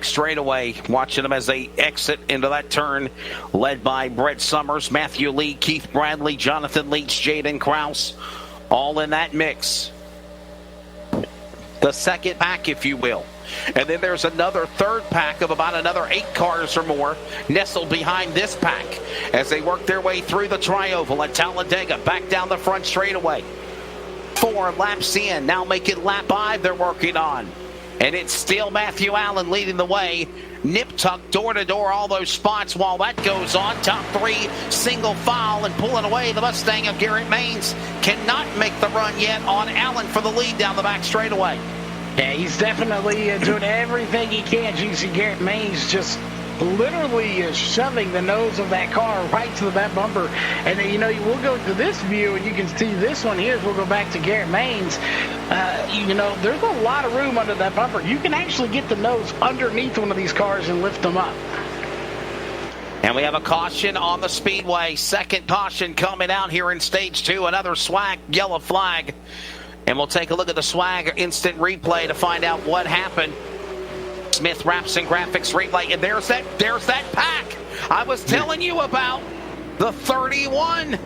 straightaway. Watching them as they exit into that turn, led by Brett Summers, Matthew Lee, Keith Bradley, Jonathan Leach, Jaden Krause, all in that mix. The second pack, if you will. And then there's another third pack of about another 8 cars or more nestled behind this pack as they work their way through the tri-oval at Talladega, back down the front straightaway. 4 laps in, now make it lap 5 they're working on. And it's still Matthew Allen leading the way. Nip tuck, door to door, all those spots while that goes on. Top 3, single file, and pulling away the Mustang of Garrett Maines cannot make the run yet on Allen for the lead down the back straightaway. Yeah, he's definitely doing everything he can. You can see Garrett Maines just literally shoving the nose of that car right to the back bumper. And then, you know, we'll go to this view and you can see this one here as we'll go back to Garrett Maines. You know, there's a lot of room under that bumper. You can actually get the nose underneath one of these cars and lift them up. And we have a caution on the speedway. Second caution coming out here in stage 2. Another swag yellow flag. And we'll take a look at the swag instant replay to find out what happened. Smith Wraps and Graphics replay, and there's that pack I was telling you about, the 31,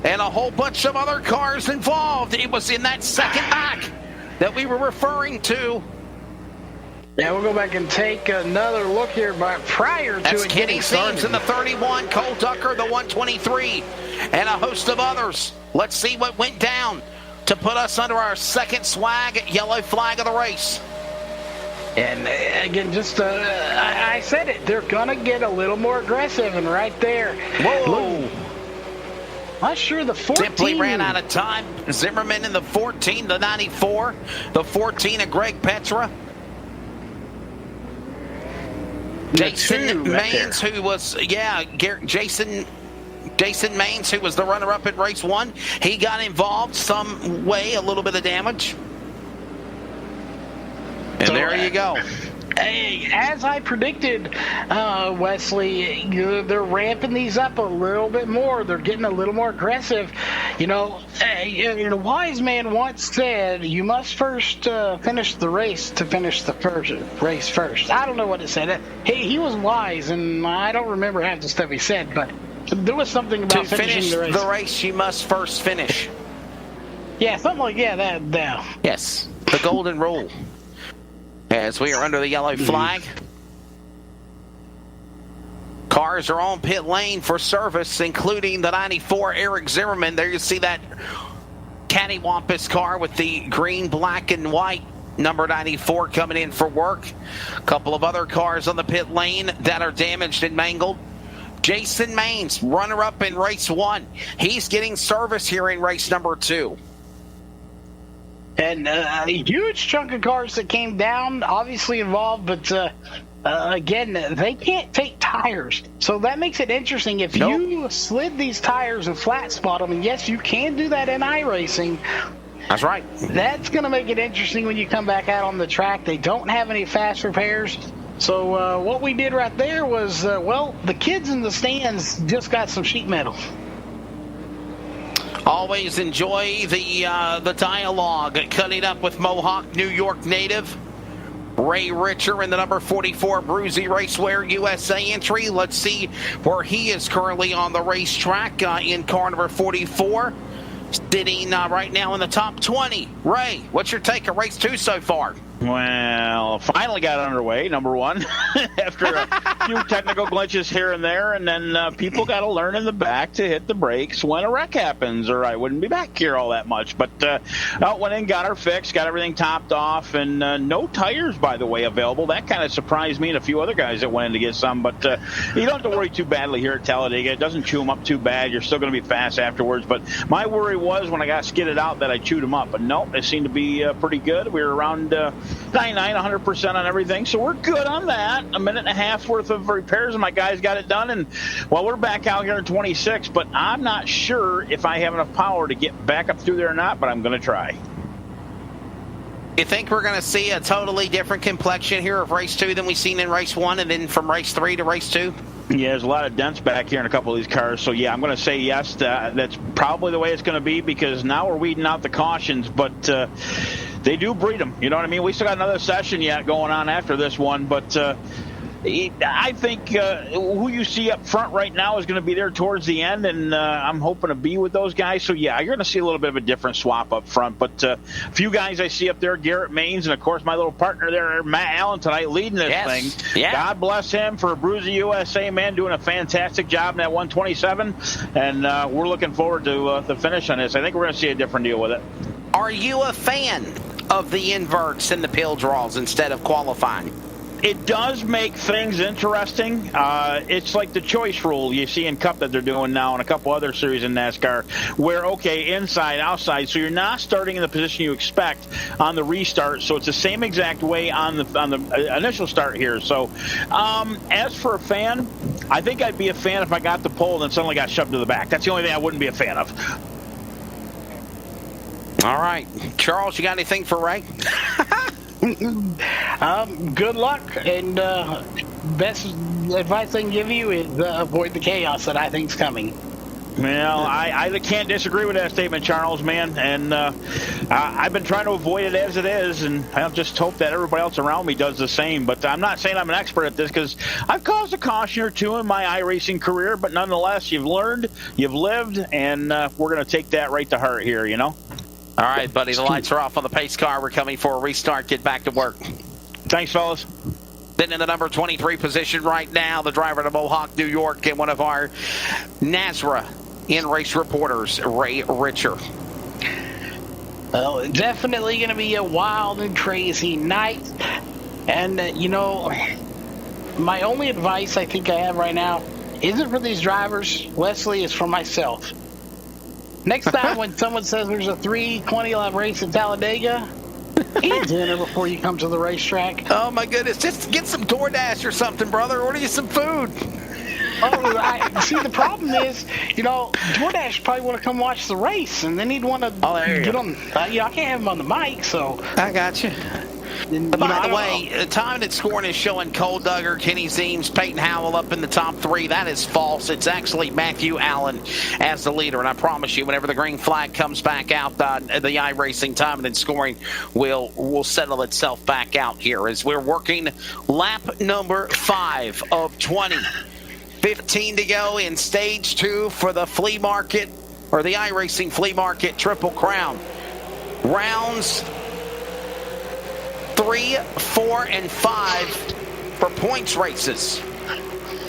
and a whole bunch of other cars involved. It was in that second pack that we were referring to. Yeah, we'll go back and take another look here, but prior to That's it Kenny getting started. Seams in the 31, Cole Ducker, the 123, and a host of others. Let's see what went down to put us under our second swag yellow flag of the race. And again, just I said it, they're gonna get a little more aggressive, and right there, whoa! Not sure the 14 simply ran out of time. Zimmerman in the 14, the 94, the 14 of Greg Petra. Jason Maines, who was Jason Maines, who was the runner-up in race 1, he got involved some way, a little bit of damage. And so, there you go. As I predicted, Wesley, they're ramping these up a little bit more. They're getting a little more aggressive. You know, a wise man once said, you must first finish the race to finish the race first. I don't know what it said. He was wise, and I don't remember half the stuff he said, but there was something about finishing the race. You must first finish. Yeah, something like that. Yes, the golden rule. As we are under the yellow flag. Cars are on pit lane for service, including the 94 Eric Zimmerman. There you see that cattywampus car with the green, black, and white number 94 coming in for work. A couple of other cars on the pit lane that are damaged and mangled. Jason Maines, runner-up in race 1. He's getting service here in race number 2. And a huge chunk of cars that came down, obviously involved, but again, they can't take tires. So that makes it interesting. If you slid these tires and flat spot them, and yes, you can do that in iRacing. That's right. That's going to make it interesting when you come back out on the track. They don't have any fast repairs. So what we did right there was, well, the kids in the stands just got some sheet metal. Always enjoy the dialogue, cutting up with Mohawk, New York native Ray Richer in the number 44 Bruzy Racewear USA entry. Let's see where he is currently on the racetrack in car number 44, sitting right now in the top 20. Ray, what's your take of race 2 so far? Well, finally got underway, number 1, after a few technical glitches here and there, and then people got to learn in the back to hit the brakes when a wreck happens, or I wouldn't be back here all that much. But out went in, got her fixed, got everything topped off, and no tires, by the way, available. That kind of surprised me and a few other guys that went in to get some, but you don't have to worry too badly here at Talladega. It doesn't chew them up too bad. You're still going to be fast afterwards, but my worry was when I got skidded out that I chewed them up, but no, they seemed to be pretty good. We were around 100% on everything, so we're good on that. A minute and a half worth of repairs, and my guys got it done, and well, we're back out here in 26, but I'm not sure if I have enough power to get back up through there or not, but I'm going to try. You think we're going to see a totally different complexion here of race 2 than we've seen in race 1, and then from race 3 to race 2? Yeah, there's a lot of dents back here in a couple of these cars, so yeah, I'm going to say yes. That's probably the way it's going to be, because now we're weeding out the cautions, but They do breed them. You know what I mean? We still got another session yet going on after this one, but I think who you see up front right now is going to be there towards the end, and I'm hoping to be with those guys. So, yeah, you're going to see a little bit of a different swap up front. But a few guys I see up there, Garrett Maines, and, of course, my little partner there, Matt Allen, tonight leading this thing. Yeah. God bless him for Bruiser USA, man, doing a fantastic job in that 127. And we're looking forward to the finish on this. I think we're going to see a different deal with it. Are you a fan of the inverts and the pill draws instead of qualifying? It does make things interesting. It's like the choice rule you see in Cup that they're doing now and a couple other series in NASCAR where, okay, inside, outside, so you're not starting in the position you expect on the restart, so it's the same exact way on the initial start here. So as for a fan, I think I'd be a fan if I got the pole and then suddenly got shoved to the back. That's the only thing I wouldn't be a fan of. All right. Charles, you got anything for Ray? Good luck, and best advice I can give you is avoid the chaos that I think's coming. Well, I can't disagree with that statement, Charles, man. And I've been trying to avoid it as it is, and I'll just hope that everybody else around me does the same. But I'm not saying I'm an expert at this because I've caused a caution or two in my iRacing career, but nonetheless, you've learned, you've lived, and we're going to take that right to heart here, you know? All right, buddy, the lights are off on the pace car. We're coming for a restart. Get back to work. Thanks, fellas. Then in the number 23 position right now, the driver to Mohawk, New York, and one of our NASRA in-race reporters, Ray Richer. Well, definitely going to be a wild and crazy night. And, my only advice I think I have right now isn't for these drivers, Wesley, is for myself. Next time when someone says there's a 3:20 lap race in Talladega, eat dinner before you come to the racetrack. Oh, my goodness. Just get some DoorDash or something, brother. Order you some food. See, the problem is, DoorDash probably want to come watch the race, and then he'd want to get on. I can't have him on the mic, so. I got you. By the way, time and scoring is showing Cole Duggar, Kenny Zeems, Peyton Howell up in the top three. That is false. It's actually Matthew Allen as the leader. And I promise you, whenever the green flag comes back out, the iRacing time and scoring will settle itself back out here as we're working lap number 5 of 20. 15 to go in stage 2 for the flea market, or the iRacing flea market Triple Crown. Rounds 3, 4, and 5 for points races.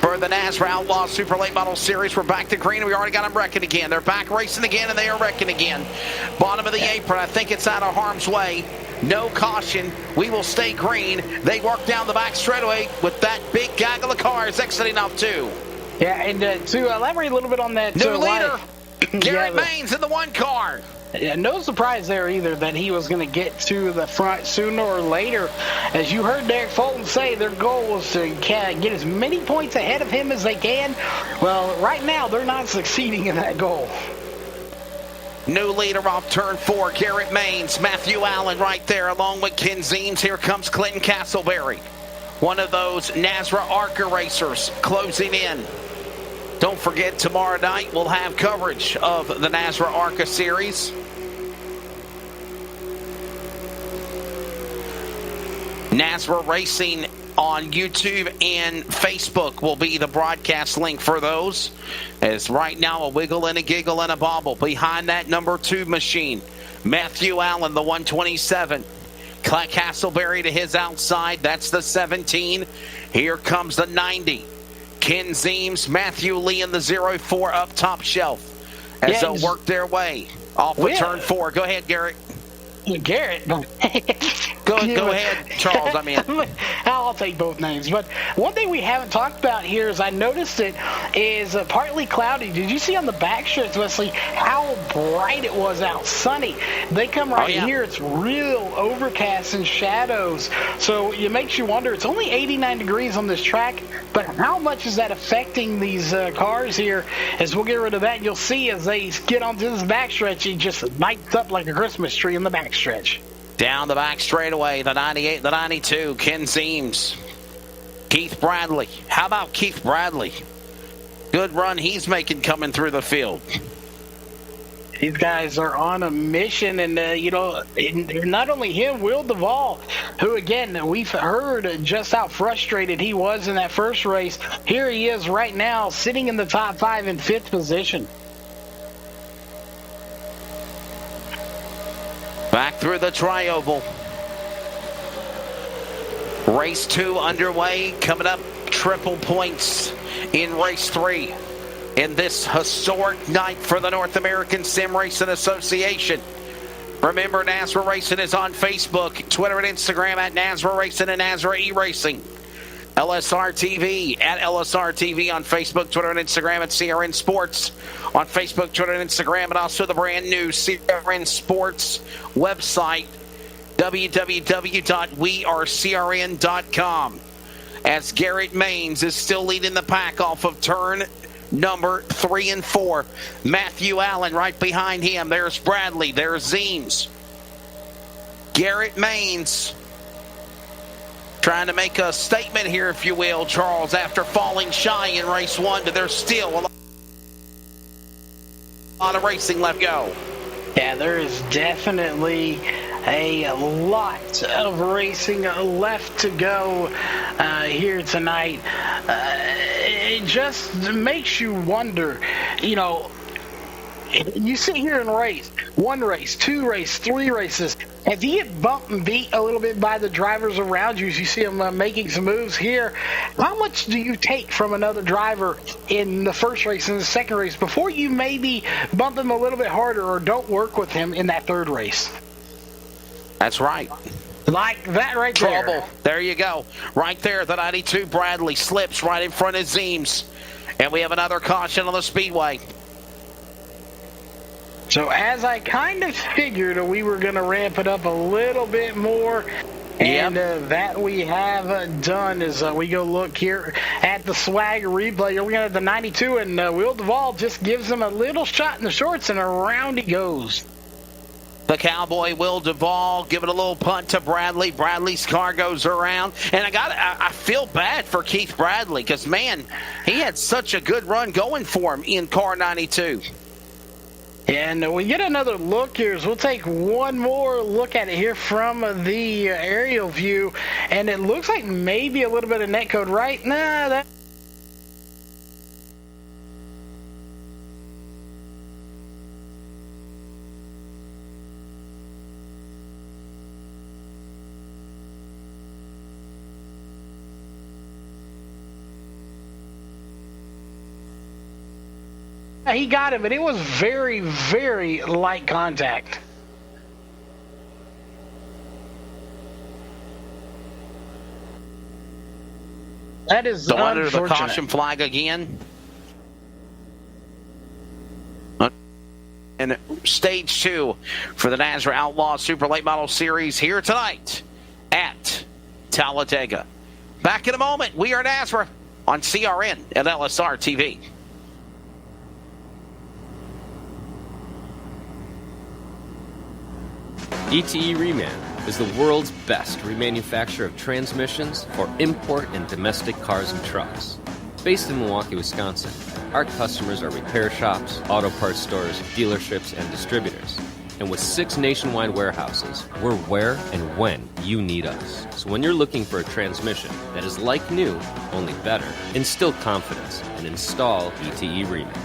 For the NASRA Outlaw Super Late Model Series, we're back to green, and we already got them wrecking again. They're back racing again, and they are wrecking again. Bottom of the apron, I think it's out of harm's way. No caution. We will stay green. They work down the back straightaway with that big gaggle of cars exiting off 2. Yeah, and to elaborate a little bit on that. New leader, Garrett Maines in the 1 car. Yeah, no surprise there either that he was going to get to the front sooner or later. As you heard Derek Fulton say, their goal was to get as many points ahead of him as they can. Well, right now, they're not succeeding in that goal. New leader off turn 4, Garrett Maines. Matthew Allen right there along with Ken Zeems. Here comes Clinton Castleberry, one of those NASRA ARCA racers closing in. Don't forget, tomorrow night we'll have coverage of the NASRA ARCA series. NASRA Racing on YouTube and Facebook will be the broadcast link for those. As right now, a wiggle and a giggle and a bobble behind that number 2 machine. Matthew Allen, the 127. Castleberry to his outside. That's the 17. Here comes the 90. Ken Zeems, Matthew Lee in the 04 up top shelf as they'll work their way off of turn 4. Go ahead, Garrett. Garrett. Go ahead, Charles. I mean, I'll take both names. But one thing we haven't talked about here is I noticed it is partly cloudy. Did you see on the back stretch, Wesley, how bright it was out? Sunny. They come right here. It's real overcast and shadows. So it makes you wonder. It's only 89 degrees on this track, but how much is that affecting these cars here? As we'll get rid of that, you'll see as they get onto this back stretch, it just lights up like a Christmas tree in the back stretch. Down the back straightaway, the 98, the 92, Ken Zeems. Keith Bradley. How about Keith Bradley? Good run he's making coming through the field. These guys are on a mission, and not only him, Will Duvall, who again we've heard just how frustrated he was in that first race. Here he is right now, sitting in the top 5 in 5th position. Back through the tri-oval. Race 2 underway. Coming up, triple points in race 3 in this historic night for the North American Sim Racing Association. Remember, NASRA Racing is on Facebook, Twitter, and Instagram at NASRA Racing and NASRA eRacing. LSR TV at LSR TV on Facebook, Twitter, and Instagram at CRN Sports on Facebook, Twitter, and Instagram, and also the brand new CRN Sports website, www.wearecrn.com. As Garrett Maines is still leading the pack off of turn number 3 and 4. Matthew Allen right behind him. There's Bradley. There's Zeems. Garrett Maines trying to make a statement here, if you will, Charles, after falling shy in race 1, but there's still a lot of racing left go. Yeah, there is definitely a lot of racing left to go here tonight. It just makes you wonder, you sit here and race, 1 race, 2 races, 3 races. If you get bumped and beat a little bit by the drivers around you, as you see them making some moves here, how much do you take from another driver in the first race and the second race before you maybe bump him a little bit harder or don't work with him in that third race? That's right. Like that right there. Trouble. There you go. Right there, the 92 Bradley slips right in front of Zeems. And we have another caution on the speedway. So as I kind of figured, we were going to ramp it up a little bit more. And that we have done as we go look here at the swag replay. You're looking at the 92, and Will Duvall just gives him a little shot in the shorts, and around he goes. The Cowboy Will Duvall giving a little punt to Bradley. Bradley's car goes around. And I feel bad for Keith Bradley because, man, he had such a good run going for him in car 92. And we get another look here. So we'll take one more look at it here from the aerial view. And it looks like maybe a little bit of netcode, right? Nah, that... He got him, but it was very, very light contact. That is so under unfortunate. The caution flag again. And stage 2 for the NASRA Outlaw Super Late Model Series here tonight at Talladega. Back in a moment. We are NASRA on CRN and LSR TV. ETE Reman is the world's best remanufacturer of transmissions for import and domestic cars and trucks. Based in Milwaukee, Wisconsin, our customers are repair shops, auto parts stores, dealerships, and distributors. And with 6 nationwide warehouses, we're where and when you need us. So when you're looking for a transmission that is like new, only better, instill confidence and install ETE Reman.